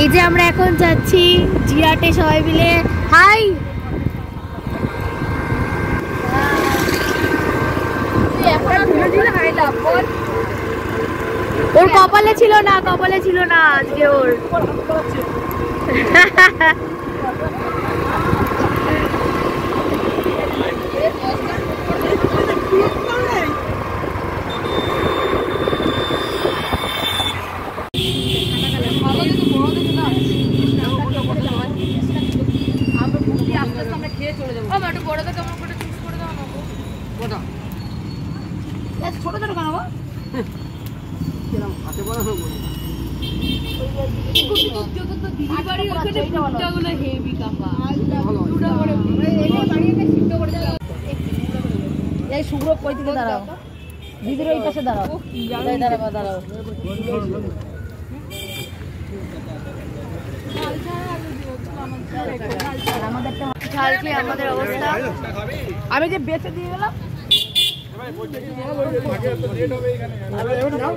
এই যে আমরা এখন যাচ্ছি জিরাটে সবাই মিলে। হাই, ওর কপালে ছিল না, কপালে ছিল না আজকে ওর। শুভ্র কই থেকে দাঁড়াও, দিদির ওই পাশে দাঁড়াও, দাঁড়াও দাঁড়াও। ঝাল খেয়ে আমাদের অবস্থা, আমি যে বেঁচে দিয়ে গেলাম।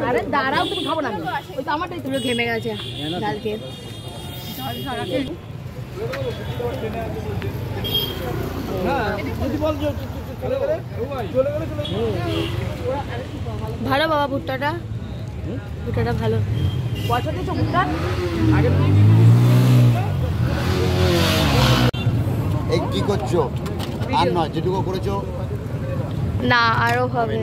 আরে দাঁড়াও, তুমি খাবো না, ওই তো আমারটাই তুমি ঘেমে গেছে ঝাল খেয়ে। ভালো বাবা, ভুট্টাটা ভুট্টাটা ভালো। পয়সা দিয়েছো ভুট্টা? এই কি করছো? আর নয়, যেটুকু করেছো না, আরো হবে।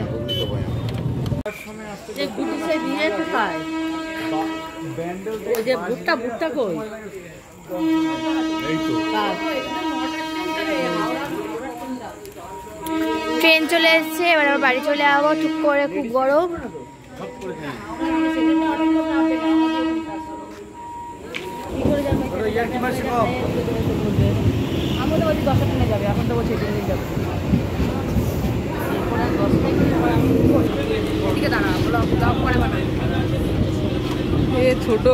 ভুট্টা ভুট্টা কই? ট্রেন চলে এসছে, এবার আমরা বাড়ি চলে যাবো ঠিক করে। খুব গরম। ছোট